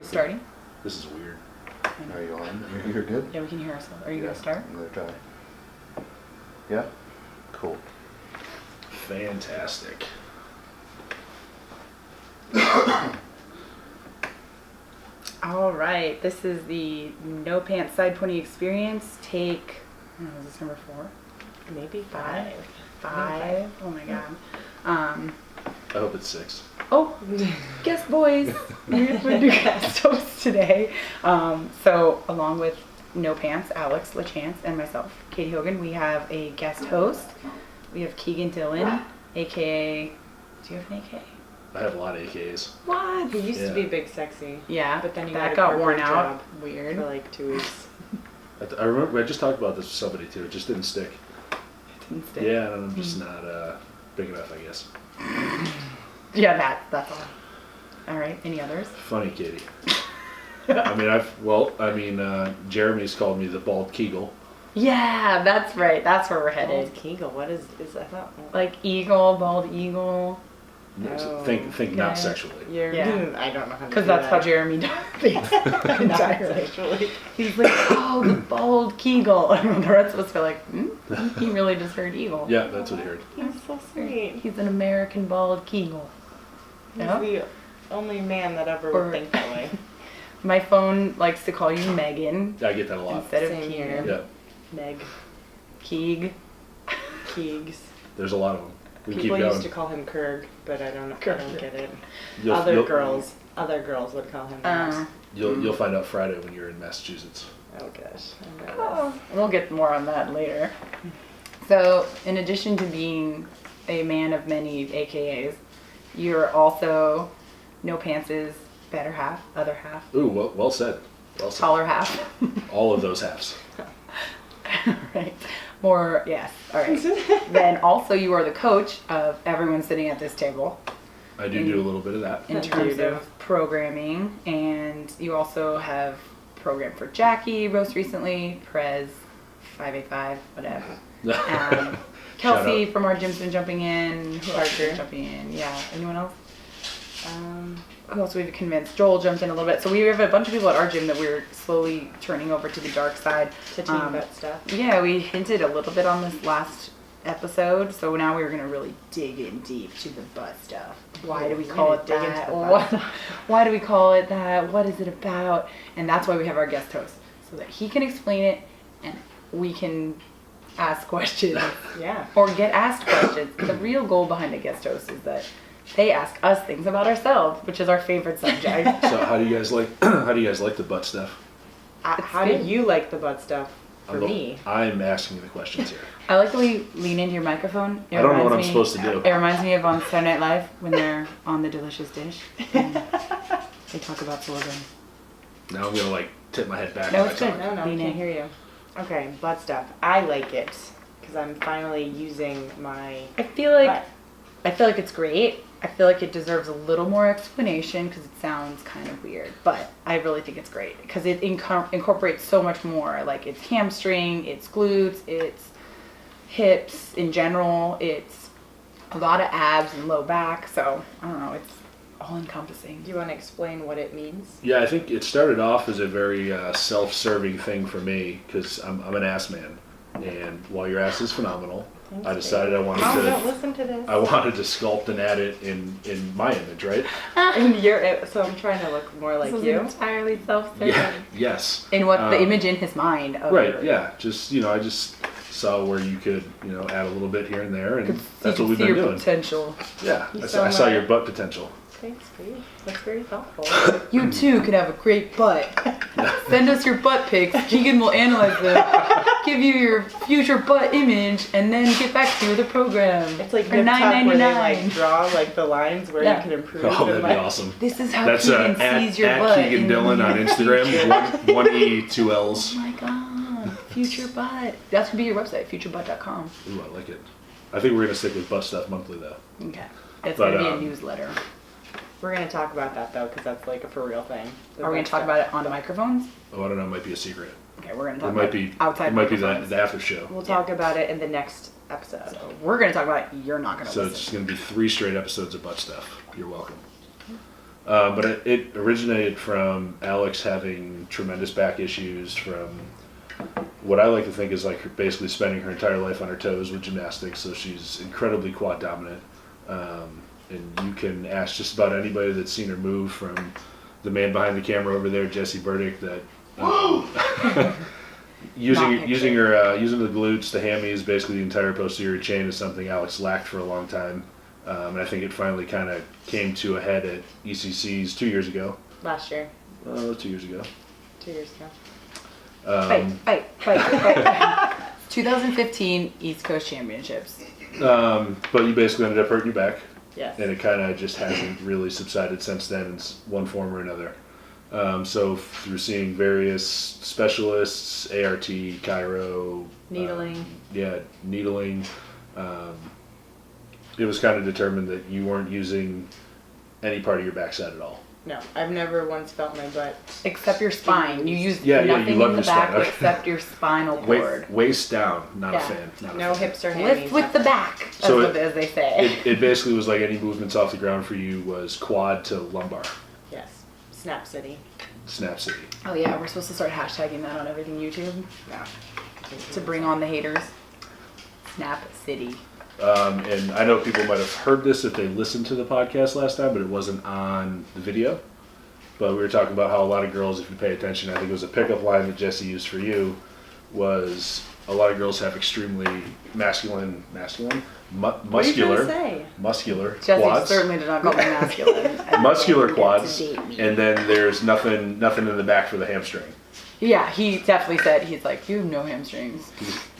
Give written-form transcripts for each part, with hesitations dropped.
Starting? This is weird. Are you on? You're good? Yeah, we can hear ourselves. Are you going to start? I'm going to try. Yeah? Cool. Fantastic. All right. This is the No Pants Sidepony Experience. Take, I don't know, is this number 4? Maybe 5? 5? Oh my god. I hope it's 6. Oh, guest boys. We're doing guest hosts today. So along with No Pants, Alex LaChance, and myself, Katie Hogan, we have a guest host. We have Kegan Dillon, aka, do you have an AKA? I have a lot of AKs. What? He used to be Big Sexy. Yeah, But then he that got got a worn corporate out. job Weird. for like 2 weeks. I remember I just talked about this with somebody too. It just didn't stick. Didn't stick. Yeah, I'm just not big enough, I guess. Yeah, that's all. All right. Any others? Funny, Katie. Jeremy's called me the bald Kegel. Yeah, that's right. That's where we're headed. Bald Kegel, what is that? Like eagle, bald eagle. Oh, Think yeah. not sexually. Yeah. I don't know how to Because do that's that. how Jeremy does things. Not Entirely. sexually. He's like, oh, the bald Kegel. And the rest of us feel like, he really just heard eagle. Yeah, that's what I heard. He's so sweet. He's an American bald Kegel. He's Yeah. the only man that ever Or- would think that way. My phone likes to call you Megan I get that a lot. instead of Same here. Keegan. Yeah, Meg. Keeg. Keegs. there's a lot of them. We can People keep going. used to call him Kurg, but I don't get it. You'll- Other you'll- girls would call him that. You'll find out Friday when you're in Massachusetts. Oh gosh. I know Oh, we'll get more on that later. So, in addition to being a man of many AKAs, you're also No Pants' better half, other half, Ooh, well said. Well said. taller half. All of those halves. Right. More, yes. All right. Then also you are the coach of everyone sitting at this table I do a little bit of that. in You terms do. of programming, and you also have programmed for Jackie most recently, Prez 585, whatever. Kelsey out. from our gym's been jumping in. Who else Parker. is jumping in? Yeah. Anyone else? Who else we've convinced? Joel jumped in a little bit. So we have a bunch of people at our gym that we're slowly turning over to the dark side. To team butt stuff. Yeah, we hinted a little bit on this last episode, so now we're gonna really dig in deep to the butt stuff. Why do we We're call gonna it dig into that? the What, butt. why do we call it that? What is it about? And that's why we have our guest host, so that he can explain it and we can ask questions Yeah. or get asked questions. The real goal behind a guest host is that they ask us things about ourselves, which is our favorite subject. So how do you guys like the butt stuff? How do you like the butt stuff for I'm- me? I'm asking the questions here. I like the way you lean into your microphone. I don't know what I'm reminds supposed to do. It reminds me of on Saturday Night Live when they're on the delicious dish. And they talk about slogan. Now I'm gonna like tip my head back. No, when I it's good. talk. No, I Lean can't in. hear you. Okay, butt stuff. I like it because I'm finally using my I feel like butt. it's great. I feel like it deserves a little more explanation because it sounds kind of weird, but I really think it's great because it incorporates so much more. Like it's hamstring, it's glutes, it's hips in general, it's a lot of abs and low back. So I don't know, it's all encompassing. Do you want to explain what it means? Yeah, I think it started off as a very self-serving thing for me because I'm an ass man, and while your ass is phenomenal, Thanks, I decided I wanted Oh, don't to listen to this. to sculpt and add it in my image, right? And so I'm trying to look more like This is you. entirely self-serving. Yeah. Yes. In what the Um, image in his mind. Of Right. your- Yeah. Just I just saw where you could add a little bit here and there, and You that's can what we've see been your doing. potential. Yeah. You I saw sound your like- butt potential. Thanks, Bree. That's very thoughtful. You too could have a great butt. Send us your butt pics. Keegan will analyze them, give you your future butt image, and then get back to you with a program. It's like for Nip Tuck where they $9.99. like draw like the lines where Yeah. you can improve. Oh, it. that'd be Like, awesome. This is how That's Keegan sees your butt. Kegan in Dillon the on Instagram. one E, two Oh L's. my god, future butt. That should be your website, futurebutt.com. Ooh, I like it. I think we're gonna stick with butt stuff monthly though. Okay, it's But, gonna be a newsletter. We're gonna talk about that though, because that's like a for real thing. Are we gonna talk about it on microphones? Oh, I don't know. It might be a secret. Okay, we're gonna It talk might about be outside It might be the microphones. after show. We'll talk about it in the next episode. So we're gonna talk about it. You're not gonna So listen. it's gonna be 3 straight episodes of butt stuff. You're welcome. But it originated from Alex having tremendous back issues, from what I like to think is like basically spending her entire life on her toes with gymnastics. So she's incredibly quad dominant. And you can ask just about anybody that's seen her move, from the man behind the camera over there, Jesse Burdick, that using the glutes, the hammies, basically the entire posterior chain is something Alex lacked for a long time. And I think it finally kind of came to a head at ECC's 2 years ago. Last year. 2 years ago. 2 years ago. Fight. 2015 East Coast Championships. But you basically ended up hurting your back. Yes. And it kind of just hasn't really subsided since then in one form or another. So through seeing various specialists, ART, chiro, Needling. Needling, it was kind of determined that you weren't using any part of your backside at all. No, I've never once felt my butt. Except your spine. You use you nothing love in the your spine, back okay. except your spinal cord. Waist down, not a Yeah. fan. Not a No fan. hips or hammies. Lift with the back, So as they say. It basically was like any movements off the ground for you was quad to lumbar. Yes. Snap City. Snap City. Oh yeah, we're supposed to start hashtagging that on everything YouTube No. to bring on the haters. Snap City. And I know people might have heard this if they listened to the podcast last time, but it wasn't on the video. But we were talking about how a lot of girls, if you pay attention, I think it was a pickup line that Jesse used for you, was a lot of girls have extremely muscular, What are you trying to say? muscular Jesse quads, certainly did not call me masculine. muscular Get quads, to date me. and then there's nothing in the back for the hamstring. Yeah, he definitely said, he's like, you have no hamstrings.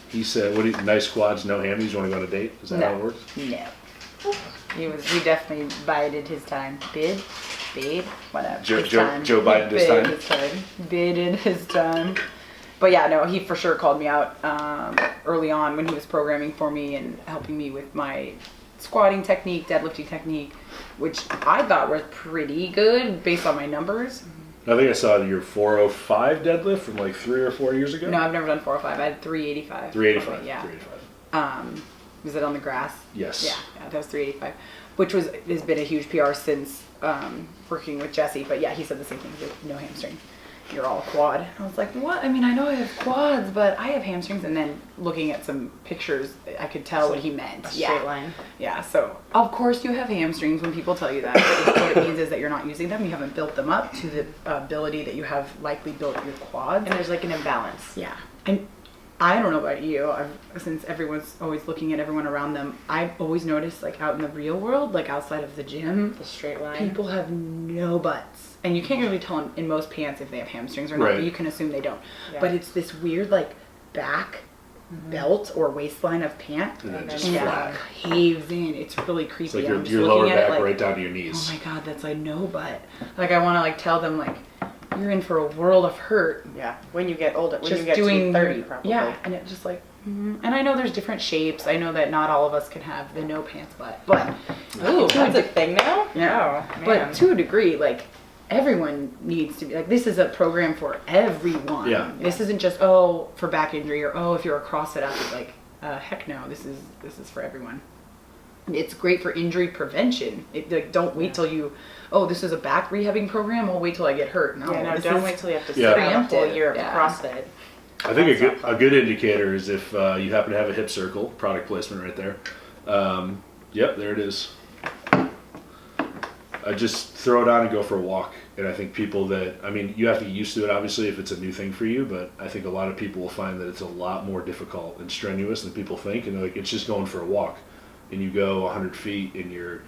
He said, nice quads, no hammies, you want to go on a date? Is that how it works? No. He definitely bided his time. Bid, whatever. Joe Bided Biden his time. Bided his time. But yeah, no, he for sure called me out early on when he was programming for me and helping me with my squatting technique, deadlifting technique, which I thought was pretty good based on my numbers. I think I saw your 405 deadlift from like 3 or 4 years ago. No, I've never done 405. I had 385. 385. Yeah. 385. Was it on the grass? Yes. Yeah, that was 385, which has been a huge PR since working with Jesse. But yeah, he said the same thing. He's like, no hamstring. You're all quad. And I was like, what? I mean, I know I have quads, but I have hamstrings. And then looking at some pictures, I could tell what he meant. A straight line. Yeah, so of course you have hamstrings when people tell you that. What it means is that you're not using them. You haven't built them up to the ability that you have likely built your quads. And there's like an imbalance. Yeah. And I don't know about you, since everyone's always looking at everyone around them, I've always noticed, like, out in the real world, like outside of the gym, The straight line. people have no butts. And you can't really tell in most pants if they have hamstrings or not, Right. but you can assume they don't. Yeah. But it's this weird, like, back belt or waistline of pant. And then And just then- flat. Caves in. It's really creepy. It's like I'm your just lower looking at back it like, right down to your knees. oh my god, that's like no butt. Like, I want to, like, tell them, like, you're in for a world of hurt. Yeah. When you get older. When Just you get doing to 30 probably. Yeah, and it's just like, and I know there's different shapes. I know that not all of us can have the no pants butt, but Ooh, that's a thing now? yeah. Oh, man. But to a degree, like, everyone needs to be like, this is a program for everyone. Yeah. This isn't just for back injury or if you're a CrossFit athlete. Like, heck no, this is for everyone. It's great for injury prevention. Like, don't wait till you, this is a back rehabbing program. I'll wait till I get hurt. No, Yeah, no, this don't is wait till you have to sit Yeah. out a whole Preemptive, year of yeah. CrossFit. I think That's not a good indicator is if you happen to have a hip circle, product placement right there. Yep, there it is. I just throw it on and go for a walk. And I think people you have to get used to it, obviously, if it's a new thing for you, but I think a lot of people will find that it's a lot more difficult and strenuous than people think. And like, it's just going for a walk. And you go 100 feet and you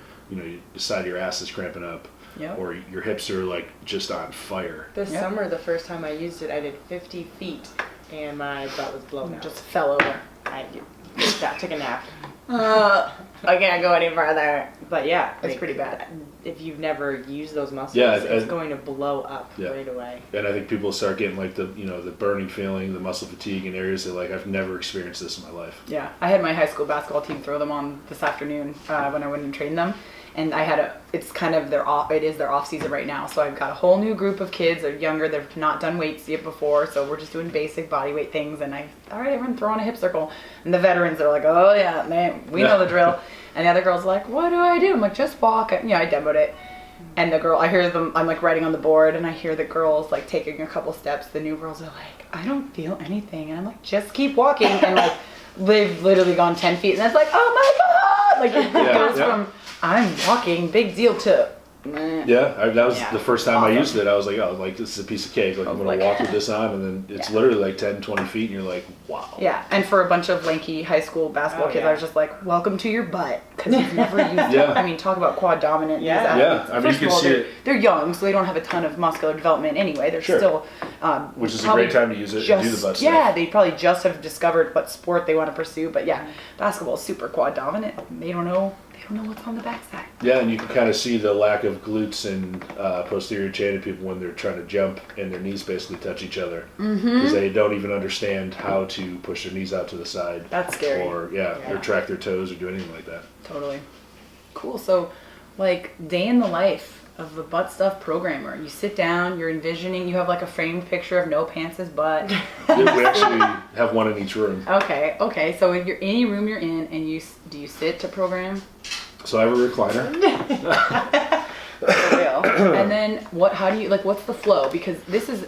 decide your ass is cramping up. Yep. Or your hips are like just on fire. This Yep. summer, the first time I used it, I did 50 feet and my butt was blown out. just fell over. I took a nap. I can't go any farther. But yeah, It's pretty bad. If you've never used those muscles, Yeah, it's going to blow up Yeah. right away. And I think people start getting like the burning feeling, the muscle fatigue in areas that like I've never experienced this in my life. Yeah, I had my high school basketball team throw them on this afternoon when I went and trained them, and it's kind of it is their off season right now. So I've got a whole new group of kids. They're younger. They've not done weights yet before, so we're just doing basic body weight things. And all right, everyone throw on a hip circle. And the veterans are like, oh yeah, man, we know the drill. And the other girls are like, what do I do? I'm like, just walk. I demoed it. And the girl, I hear them, I'm like writing on the board and I hear the girls like taking a couple steps. The new girls are like, I don't feel anything. And I'm like, just keep walking. And like, they've literally gone 10 feet. And it's like, oh my God. Like it goes from, I'm walking, big deal to, meh. That was Yeah. the first time I Awesome. used it. I was like, oh, like this is a piece of cake. Like I'm going to walk with this on. And then it's literally like 10, 20 feet. And you're like, wow. Yeah, and for a bunch of lanky high school basketball Oh, kids, yeah. I was just like, welcome to your butt. Because you've never used it. Yeah. I mean, talk about quad dominant. these Yeah. athletes. Yeah, I mean, First you of can all, see they're, it. they're young, so they don't have a ton of muscular development anyway. They're Sure. still... Which is a probably great time to use it and do the just- butt stuff. Yeah, they probably just have discovered what sport they want to pursue. But yeah, basketball is super quad dominant. They don't know what's on the backside. Yeah, and you can kind of see the lack of glutes and posterior chain in people when they're trying to jump and their knees basically touch each other. Because they don't even understand how to push their knees out to the side. That's scary. Or, or track their toes or do anything like that. Totally. Cool. So, like, day in the life of a butt stuff programmer. You sit down, you're envisioning, you have like a framed picture of No Pants' butt. We actually have one in each room. Okay. So if you're any room you're in and do you sit to program? So I have a recliner. For real. And then how do you, like, what's the flow? Because this is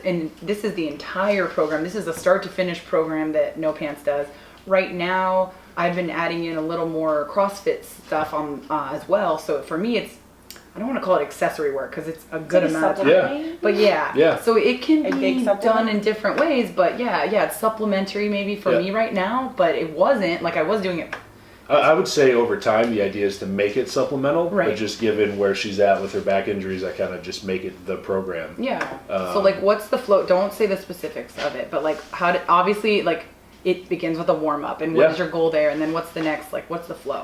the entire program. This is a start to finish program that No Pants does. Right now, I've been adding in a little more CrossFit stuff on as well. So for me, I don't want to call it accessory work because it's a good like a amount. supplement. But yeah. Yeah. So it can A big be supplement? done in different ways. But yeah, it's supplementary maybe for me right now. But it wasn't, like I was doing it. I would say over time the idea is to make it supplemental, Right. but just given where she's at with her back injuries, I kind of just make it the program. Yeah. So like, what's the flow? Don't say the specifics of it, but like, obviously, like, it begins with a warm up, and what is your goal there, and then what's the next? Like, what's the flow?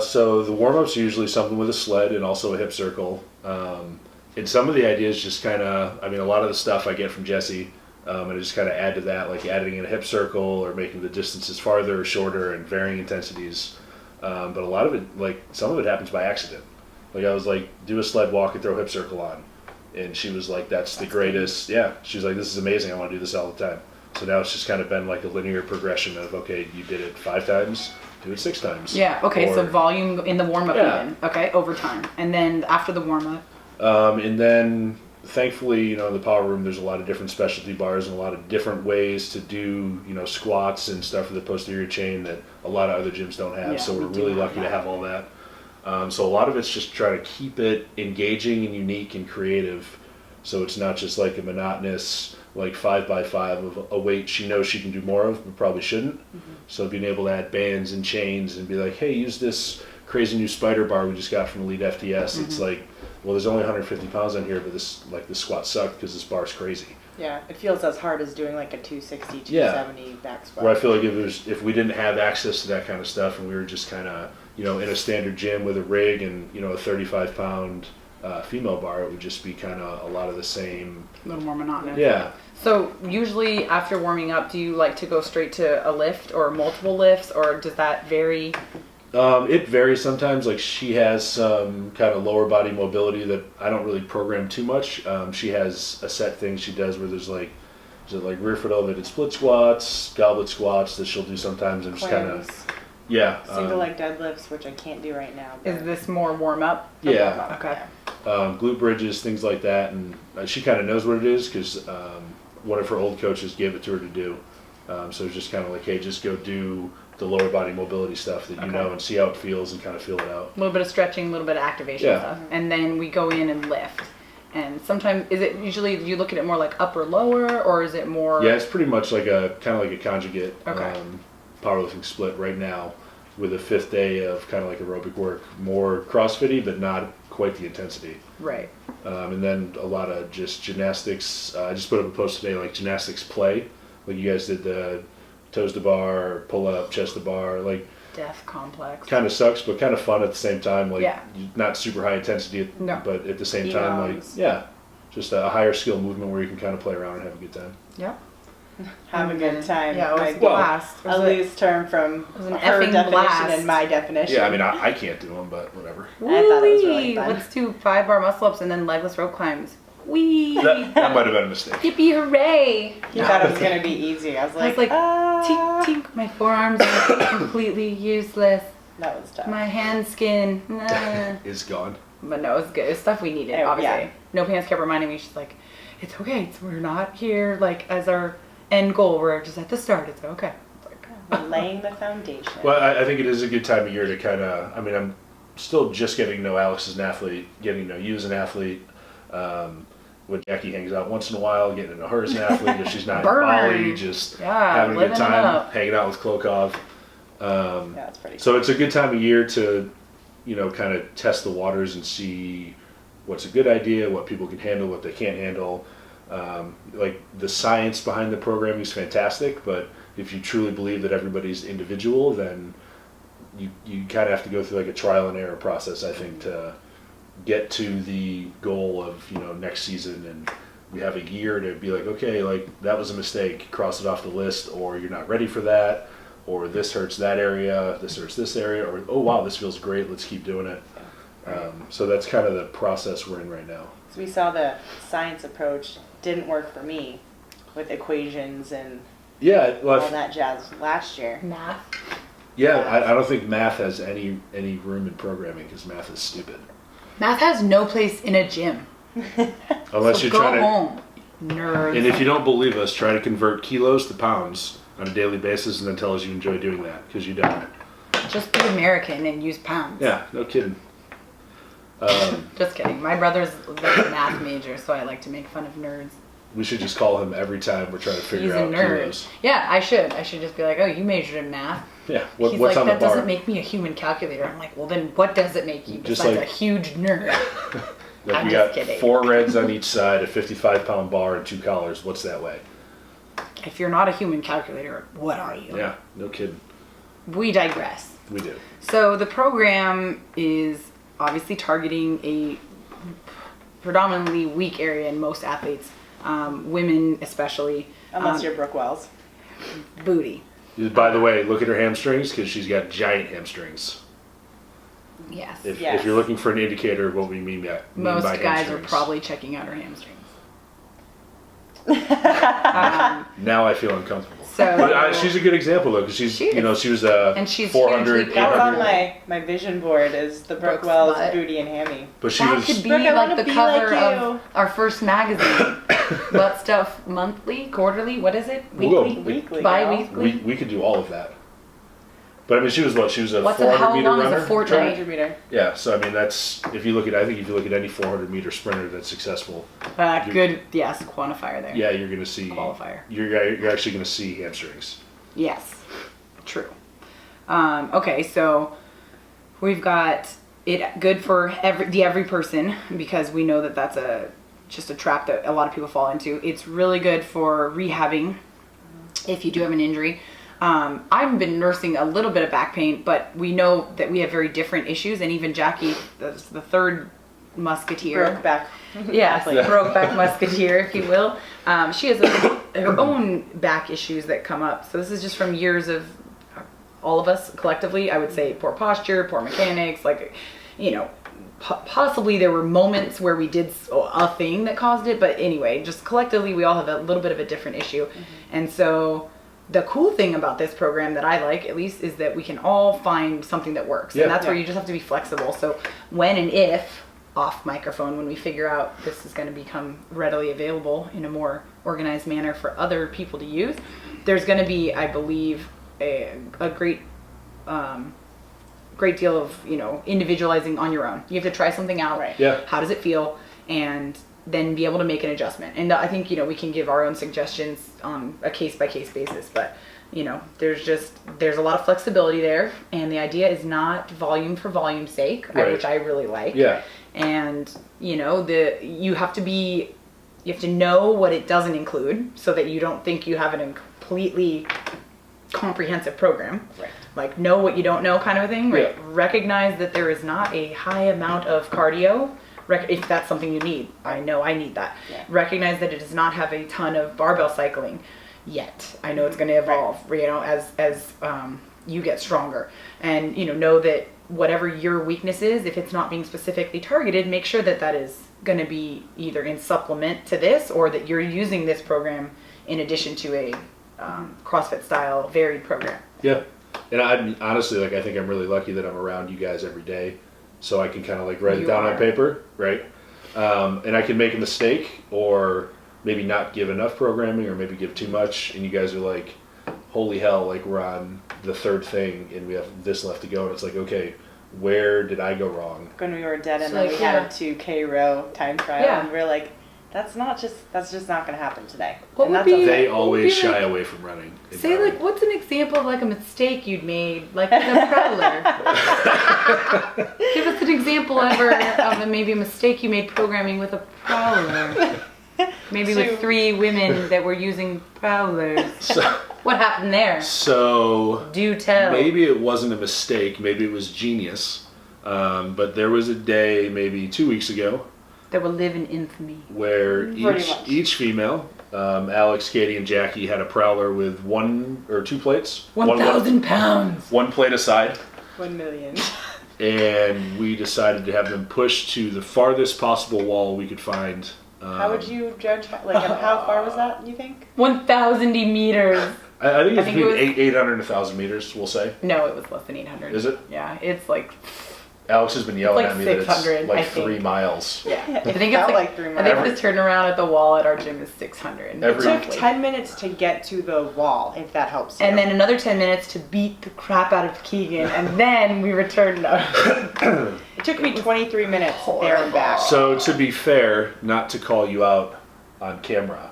So the warm up's usually something with a sled and also a hip circle. And some of the ideas just kind of, I mean, a lot of the stuff I get from Jesse, and I just kind of add to that, like adding in a hip circle or making the distances farther or shorter and varying intensities. But a lot of it, like some of it happens by accident. Like I was like, do a sled walk and throw a hip circle on. And she was like, that's the greatest. Cool. Yeah. She was like, this is amazing. I want to do this all the time. So now it's just kind of been like a linear progression of, okay, you did it 5 times, do it 6 times. Yeah. Okay. So Or- volume in the warm up even. Okay. Over time. And then after the warm up. And then thankfully, in the power room, there's a lot of different specialty bars and a lot of different ways to do, squats and stuff for the posterior chain that a lot of other gyms don't have. Yeah, So we're we do really have lucky to that. have all that. So a lot of it's just try to keep it engaging and unique and creative. So it's not just like a monotonous, like 5x5 of a weight she knows she can do more of, but probably shouldn't. So being able to add bands and chains and be like, hey, use this crazy new spider bar we just got from Elite FTS. It's like, well, there's only 150 pounds on here, but this squat sucked because this bar's crazy. Yeah, it feels as hard as doing like a 260, 270 back squat. Where I feel like if we didn't have access to that kind of stuff and we were just kind of, in a standard gym with a rig and, a 35-pound female bar, it would just be kind of a lot of the same. A little more monotonous. Yeah. So usually after warming up, do you like to go straight to a lift or multiple lifts, or does that vary? It varies sometimes. Like she has some kind of lower body mobility that I don't really program too much. She has a set thing she does where there's like, is it like rear foot elevated split squats, goblet squats that she'll do sometimes and just kind of, Cleanse, single leg deadlifts, which I can't do right now. Is this more warm up? Yeah. Okay. Glute bridges, things like that. And she kind of knows what it is because one of her old coaches gave it to her to do. So it's just kind of like, hey, just go do the lower body mobility stuff that you know and see how it feels and kind of feel it out. A little bit of stretching, a little bit of activation stuff. And then we go in and lift. And sometimes, is it usually, do you look at it more like upper lower, or is it more? Yeah, it's pretty much like a conjugate Okay. powerlifting split right now with a 5th day of kind of like aerobic work, more CrossFit-y, but not quite the intensity. Right. And then a lot of just gymnastics. I just put up a post today, like gymnastics play. Like you guys did the toes to bar, pull up, chest to bar, like Death complex. kind of sucks, but kind of fun at the same time. Like Yeah. not super high intensity, No. but at the same time, like just a higher skill movement where you can kind of play around and have a good time. Yep. Have a good time. Yeah, it was Like, a blast. a loose term from was an her effing definition blast. and my definition. Yeah, I mean I can't do them, but whatever. I thought it was really Whee! fun. Let's do 5-bar muscle ups and then legless rope climbs. Wee! That might have been a mistake. Yippee hooray! He thought it was going to be easy. I was I like, was like, tink, tink. My forearms are completely useless. That was tough. My hand skin, nah. Is gone. But no, it's good. It's stuff we needed, Oh, obviously. yeah. No Pants kept reminding me, she's like, it's okay. We're not here, like, as our end goal. We're just at the start. It's okay. It's like, We're laying the foundation. Well, I think it is a good time of year to kind of, I mean, I'm still just getting to know Alex as an athlete, getting to know you as an athlete. When Jackie hangs out once in a while, getting to know her as an athlete, if she's not in Burn. Bali, just Yeah, having a good living it time, up. hanging out with Klokov. Yeah, that's pretty So it's a good time of year to, you know, kind of test the waters and see what's a good idea, what people can handle, what they can't handle. Like the science behind the programming is fantastic, but if you truly believe that everybody's individual, then you kind of have to go through like a trial and error process, I think, to get to the goal of, you know, next season. And we have a year to be like, okay, like that was a mistake, cross it off the list, or you're not ready for that, or this hurts that area, this hurts this area, or oh wow, this feels great, let's keep doing it. So that's kind of the process we're in right now. So we saw the science approach didn't work for me with equations and Yeah, well, all that jazz last year. math. I don't think math has any room in programming because math is stupid. Math has no place in a gym. Unless So you're go trying to, home, nerds. and if you don't believe us, try to convert kilos to pounds on a daily basis, and then tell us you enjoy doing that because you don't. Just be American and use pounds. Yeah, no kidding. Just kidding. My brother's like a math major, so I like to make fun of nerds. We should just call him every time we're trying to He's figure a out nerd. kilos. Yeah, I should. I should just be like, oh, you majored in math. Yeah, He's what's like, on the that bar? doesn't make me a human calculator. I'm like, well, then what does it make you? Just Besides like- a huge nerd. Like I'm we just got kidding. 4 reds on each side, a 55-pound bar, and 2 collars. What's that weigh? If you're not a human calculator, what are you? Yeah, no kidding. We digress. We do. So the program is obviously targeting a predominantly weak area in most athletes, women especially. Unless you're Brooke Wells. Booty. By the way, look at her hamstrings because she's got giant hamstrings. Yes. If Yes. you're looking for an indicator of what we mean by Most by guys are hamstrings. probably checking out her hamstrings. Now I feel uncomfortable. So But she's a good example though because she's She is. you know she was a And she's 400, hugely That's on 800, my vision board is the Brooke Brooke's Wells butt. booty and hammy. but she that was could be Brooke, I like wanna the be cover like of you. our first magazine. Butt Stuff Monthly, quarterly, what is it? We'll Weekly? go. Weekly. Bi-weekly? we could do all of that. But I mean she was what? She was a What's 400 how meter long is a runner. fortnight? 100 meter. Yeah, so I mean that's if you look at any 400 meter sprinter that's successful, Good, yes, quantifier there. yeah, you're gonna see Qualifier. You're actually gonna see hamstrings. Yes, true. Okay, so we've got it good for every person because we know that that's just a trap that a lot of people fall into. It's really good for rehabbing if you do have an injury. I've been nursing a little bit of back pain, but we know that we have very different issues, and even Jackie, the third musketeer. Broke back. Yes, athlete. Brokeback Musketeer, if you will. She has her own back issues that come up. So this is just from years of all of us collectively. I would say poor posture, poor mechanics. Like, you know, possibly there were moments where we did a thing that caused it. But anyway, just collectively, we all have a little bit of a different issue. And so the cool thing about this program that I like, at least, is that we can all find something that works. Yeah. And that's where Yeah. you just have to be flexible. So when and if off microphone, when we figure out this is going to become readily available in a more organized manner for other people to use, there's going to be, I believe, a great deal of, you know, individualizing on your own. You have to try something out. Right. Yeah. How does it feel? And then be able to make an adjustment. And I think, you know, we can give our own suggestions on a case by case basis, but you know, there's a lot of flexibility there, and the idea is not volume for volume's sake, Right. which I really like. Yeah. And you know, you have to know what it doesn't include so that you don't think you have a completely comprehensive program. Right. Like know what you don't know kind of a thing. Right. Yeah. Recognize that there is not a high amount of cardio. If that's something you need. I know I need that. Yeah. Recognize that it does not have a ton of barbell cycling yet. I know it's going to evolve, you know, as you get stronger. And, you know that whatever your weakness is, if it's not being specifically targeted, make sure that that is going to be either in supplement to this or that you're using this program in addition to a CrossFit style varied program. Yeah. And I honestly, like, I think I'm really lucky that I'm around you guys every day so I can kind of like write it You down are. on paper, right? And I can make a mistake or maybe not give enough programming or maybe give too much, and you guys are like, holy hell, like we're on the third thing and we have this left to go, and it's like, okay, where did I go wrong? When we were dead and So, then like, we had a 2K row time trial, Yeah. and we are like, that's just not going to happen today. What and would that's be- okay. They What would always be shy like- away from running. in Say rowing. like, what's an example of like a mistake you'd made, like with a prowler? Give us an example ever of maybe a mistake you made programming with a prowler. Maybe with 3 women that were using prowlers. So, What happened there? so Do tell. maybe it wasn't a mistake, maybe it was genius. But there was a day, maybe 2 weeks ago, That will live in infamy. where Pretty much. each female, Alex, Katie, and Jackie had a prowler with 1 or 2 plates. 1,000 pounds. One plate aside. 1 million. And we decided to have them push to the farthest possible wall we could find. How would you judge, like, how far was that, you think? 1,000 meters. I think it's I think it between was- 800 and 1,000 meters, we'll say. No, it was less than 800. Is it? Yeah, it's like, Alex has been yelling like at me that it's 600, like I 3 think. miles. yeah. I It think it's felt like, like 3 I think miles. the turnaround at the wall at our gym is 600. Every- It took roughly. 10 minutes to get to the wall, if that helps you. And then another 10 minutes to beat the crap out of Kegan, and then we returned up. it took me 23 minutes there and back. So to be fair, not to call you out on camera,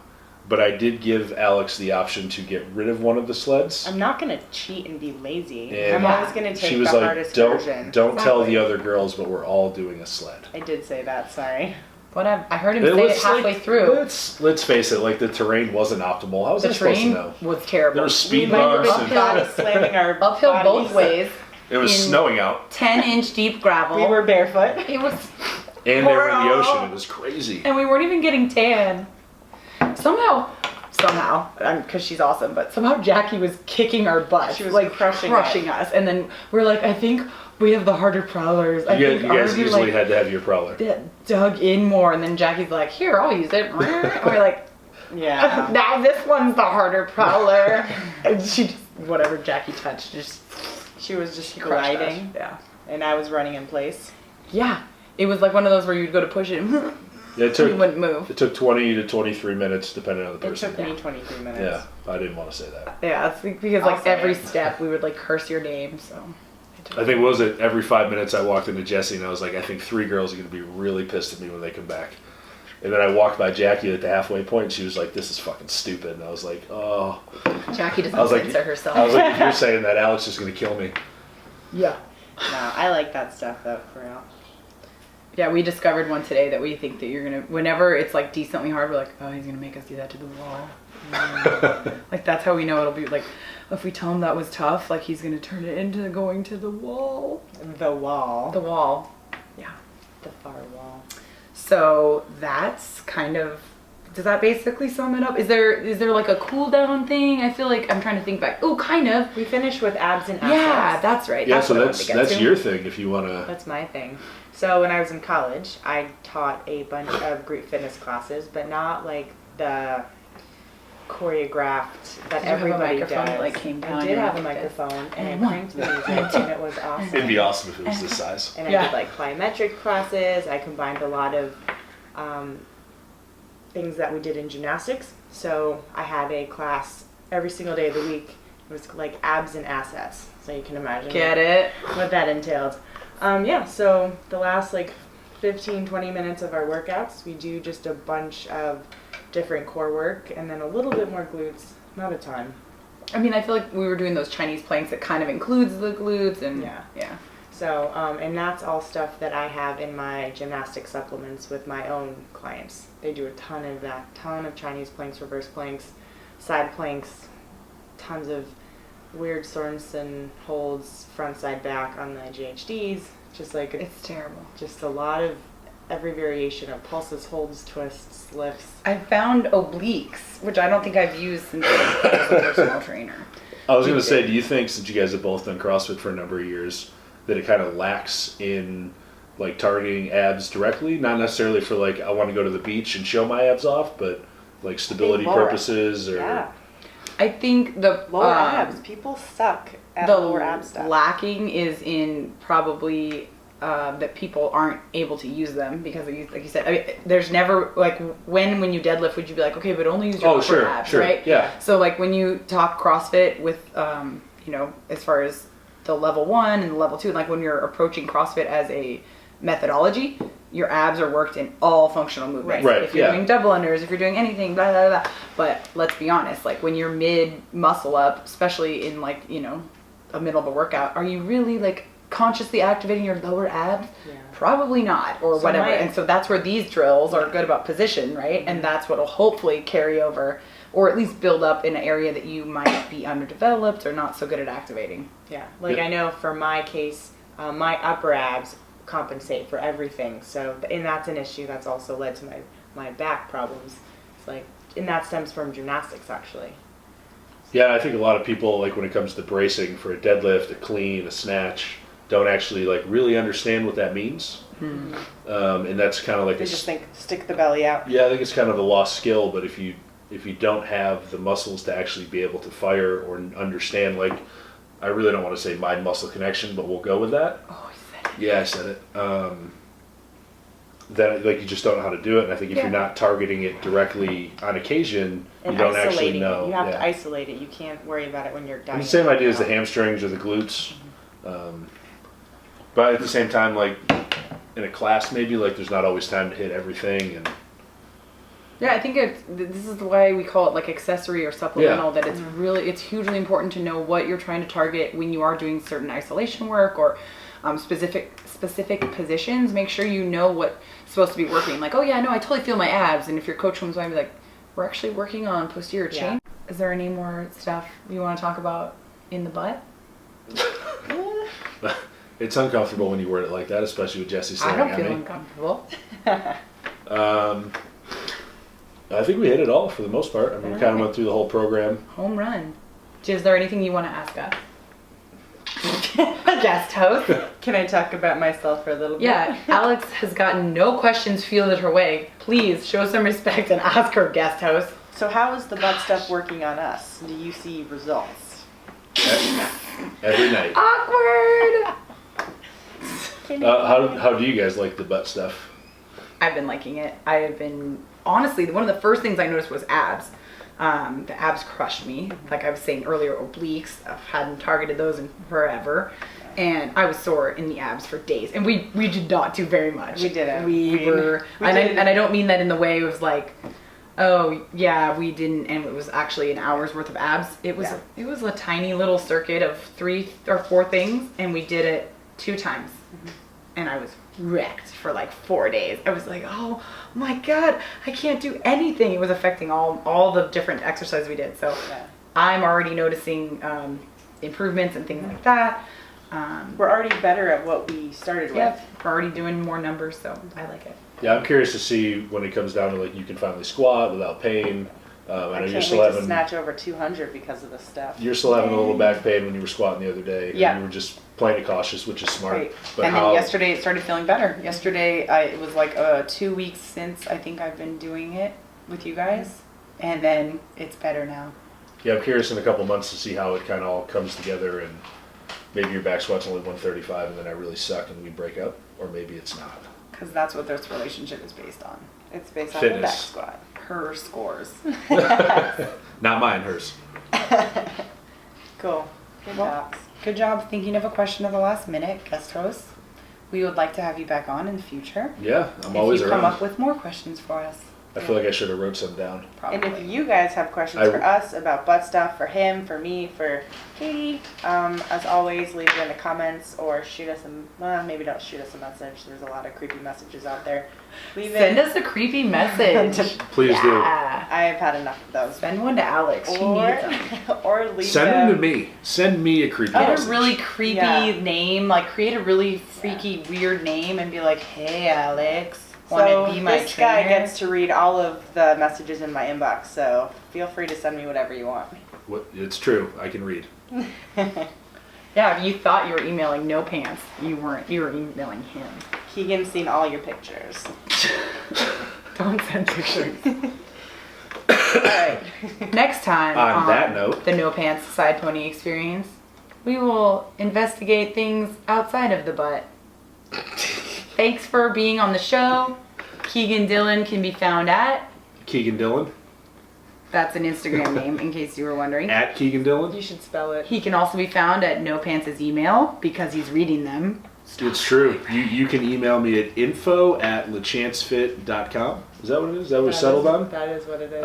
but I did give Alex the option to get rid of one of the sleds. I'm not going to cheat and be lazy. And I'm always going to take she was the like, hardest don't version. tell Exactly. the other girls, but we're all doing a sled. I did say that, sorry. Whatever. I heard him say it halfway like, through. Let's face it, like the terrain wasn't optimal. How was The I supposed to terrain know? was terrible. There were speed We went bumps uphill, and Slamming our uphill bodies. both ways. it was in- snowing out, 10-inch deep gravel. We were barefoot. It was, and they were in the Horrible. ocean. It was crazy. and we weren't even getting tan. Somehow, because she's awesome, but somehow Jackie was kicking our butts. She was like crushing us. And then we're like, I think we have the harder prowlers. I You think guys ours are easily like had to have your prowler. dug in more. And then Jackie's like, here, I'll use it. And we're like, Yeah. now this one's the harder prowler. And she just, whatever Jackie touched, just She was just crushed us. gliding, Yeah. and I was running in place. Yeah. It was like one of those where you'd go to push it and Yeah, we wouldn't move. it took 20 to 23 minutes depending on the It person. took me 23 minutes. Yeah, I didn't want to say that. Yeah, it's because like I'll say every it. step we would like curse your name, so. I think, what was it, every 5 minutes I walked into Jesse and I was like, I think 3 girls are going to be really pissed at me when they come back. And then I walked by Jackie at the halfway point and she was like, this is fucking stupid. And I was like, oh. Jackie doesn't I was like, censor herself. I was like, if you're saying that, Alex is going to kill me. Yeah. No, I like that stuff though, for real. Yeah, we discovered one today that we think that you're gonna, whenever it's like decently hard, we're like, oh, he's gonna make us do that to the wall. Like that's how we know it'll be like, if we tell him that was tough, like he's gonna turn it into going to the wall. The wall. The wall. Yeah. The far wall. So that's kind of, does that basically sum it up? Is there like a cool down thing? I feel like I'm trying to think back. Oh, kind of. We finished with abs and assets. Yeah, that's right. Yeah, that's so what I wanted to get that's to. your thing if you want to. That's my thing. So when I was in college, I taught a bunch of group fitness classes, but not like the choreographed that Did you have a everybody microphone does. that, like, came down I did and have a you did this? microphone, and I And cranked the music, and it was awesome. It'd be awesome if it was this size. And I Yeah. did like plyometric classes. I combined a lot of things that we did in gymnastics. So I had a class every single day of the week. It was like abs and assets. So you can imagine Get it? what that entailed. Yeah, so the last like 15, 20 minutes of our workouts, we do just a bunch of different core work and then a little bit more glutes, not a ton. I mean, I feel like we were doing those Chinese planks that kind of includes the glutes and Yeah. So, and that's all stuff that I have in my gymnastic supplements with my own clients. They do a ton of that, ton of Chinese planks, reverse planks, side planks, tons of weird Sorensen holds, front, side, back on the GHDs. Just like, It's terrible. just a lot of every variation of pulses, holds, twists, lifts. I found obliques, which I don't think I've used since I was a personal trainer. I was going to say, do you think, since you guys have both done CrossFit for a number of years, that it kind of lacks in like targeting abs directly? Not necessarily for like, I want to go to the beach and show my abs off, but like stability Lower. purposes or... Yeah, I think the lower abs. People suck at the lower ab stuff. lacking is in probably that people aren't able to use them because, like you said, I mean, there's never like when you deadlift, would you be like, okay, but only use your upper abs, right? Yeah. So like when you talk CrossFit with, you know, as far as the level 1 and the level 2, like when you're approaching CrossFit as a methodology, your abs are worked in all functional movements. Right. If you're doing double unders, if you're doing anything, blah, blah, blah. But let's be honest, like when you're mid muscle up, especially in like, you know, a middle of a workout, are you really like consciously activating your lower abs? Yeah. Probably not, or whatever. And so that's where these drills are good about position, right? And that's what'll hopefully carry over, or at least build up in an area that you might be underdeveloped or not so good at activating. Yeah, like I know for my case, my upper abs compensate for everything. So, and that's an issue that's also led to my back problems. It's like, and that stems from gymnastics actually. Yeah, I think a lot of people, like when it comes to bracing for a deadlift, a clean, a snatch, don't actually like really understand what that means. And that's kind of like They just think stick the belly out. Yeah, I think it's kind of a lost skill. But if you don't have the muscles to actually be able to fire or understand, like, I really don't want to say mind muscle connection, but we'll go with that. Oh, you said it. Yeah, I said it. Then like you just don't know how to do it. And I think if you're not targeting it directly on occasion, And you don't actually isolating know. it. You have to isolate it. You can't worry about it when you're done. And the same idea as the hamstrings or the glutes. But at the same time, like in a class, maybe like there's not always time to hit everything. And Yeah, I think this is the way we call it, like accessory or supplemental, that it's hugely important to know what you're trying to target when you are doing certain isolation work or specific positions. Make sure you know what's supposed to be working. Like, oh yeah, no, I totally feel my abs. And if your coach comes by and be like, we're actually working on posterior chain. Is there any more stuff you want to talk about in the butt? it's uncomfortable when you word it like that, especially with Jesse I staring don't at feel me. uncomfortable. I think we hit it all for the most part. I mean, we kind of went through the whole program. Home run. Is there anything you want to ask us? Guest host. Can I talk about myself for a little bit? Yeah, Alex has gotten no questions fielded her way. Please show some respect and ask her, guest host. So how is the butt stuff working on us? Do you see results? Every night. Awkward. How do you guys like the butt stuff? I've been liking it. I have been, honestly, one of the first things I noticed was abs. The abs crushed me. Like I was saying earlier, obliques. I hadn't targeted those in forever. And I was sore in the abs for days. And we did not do very much. We didn't. We were, and I don't mean that in the way it was like, oh yeah, we didn't, and it was actually an hour's worth of abs. It was a tiny little circuit of 3 or 4 things, and we did it 2 times. And I was wrecked for like 4 days. I was like, oh my god, I can't do anything. It was affecting all the different exercises we did. So I'm already noticing improvements and things like that. We're already better at what we started with. We're already doing more numbers, so I like it. Yeah, I'm curious to see when it comes down to like you can finally squat without pain. I know I you're can't still wait to having snatch over 200 because of this stuff. you're still having a little back pain when you were squatting the other day. Yeah. And you were just playing it cautious, which is smart. Right. But And then yesterday it started feeling better. Yesterday it was like 2 weeks since I think I've been doing it with you guys, and then it's better now. Yeah, I'm curious in a couple months to see how it kind of all comes together, and maybe your back squat's only 135 and then I really suck and we break up, or maybe it's not. Because that's what this relationship is based on. It's based on the back Fitness. squat. Her scores. Not mine, hers. Cool. Good Well, job. good job thinking of a question at the last minute, guest host. We would like to have you back on in the future. Yeah, I'm always if you around. come up with more questions for us. I feel like I should have wrote some down. Probably. And if you guys have questions for us about butt stuff, for him, for me, for Katie, as always, leave it in the comments or shoot us maybe don't shoot us a message. There's a lot of creepy messages out there. Send us a creepy message. Please do. I've had enough of those. Send one to Alex. She needs them. Or leave Send them to me. Send me a creepy Get message. a really creepy name, like create a really freaky, weird name and be like, hey Alex, want So to be my this trainer? guy gets to read all of the messages in my inbox, so feel free to send me whatever you want. It's true. I can read. Yeah, if you thought you were emailing No Pants, you weren't. You were emailing him. Keegan's seen all your pictures. Don't send pictures. Alright. Next time On that note. the No Pants Side Pony experience, we will investigate things outside of the butt. thanks for being on the show. Kegan Dillon can be found at. Kegan Dillon. That's an Instagram name, in case you were wondering. At Kegan Dillon. You should spell it. He can also be found at nopants' email because he's reading them. It's true. You can email me at info@lechancefit.com. Is that what it is? Is that what we settled on? That is what it is.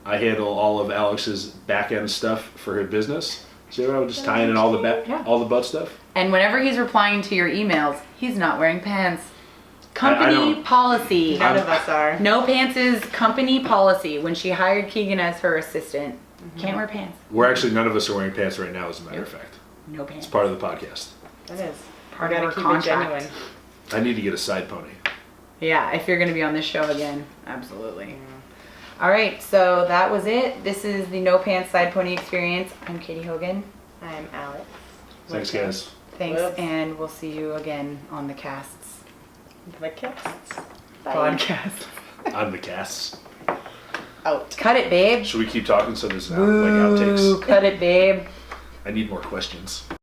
I handle all of Alex's back end stuff for her business. So I was just tying in all the all the butt stuff. And whenever he's replying to your emails, he's not wearing pants. I Company don't- policy. None of us are. No Pants is company policy. When she hired Kegan as her assistant, can't wear pants. We're actually none of us are wearing pants right now, as a matter of fact. No pants. It's part of the podcast. That is. Part I of gotta our keep contract. it genuine. I need to get a side pony. Yeah, if you're going to be on this show again, absolutely. All right, so that was it. This is the No Pants Side Pony Experience. I'm Katie Hogan. I'm Alex. Thanks, guys. Thanks, Whoops. and we'll see you again on the casts. The casts. Podcast. On the casts. Out. Cut it, babe. Should we keep talking so there's like Woo, outtakes? cut it, babe. I need more questions.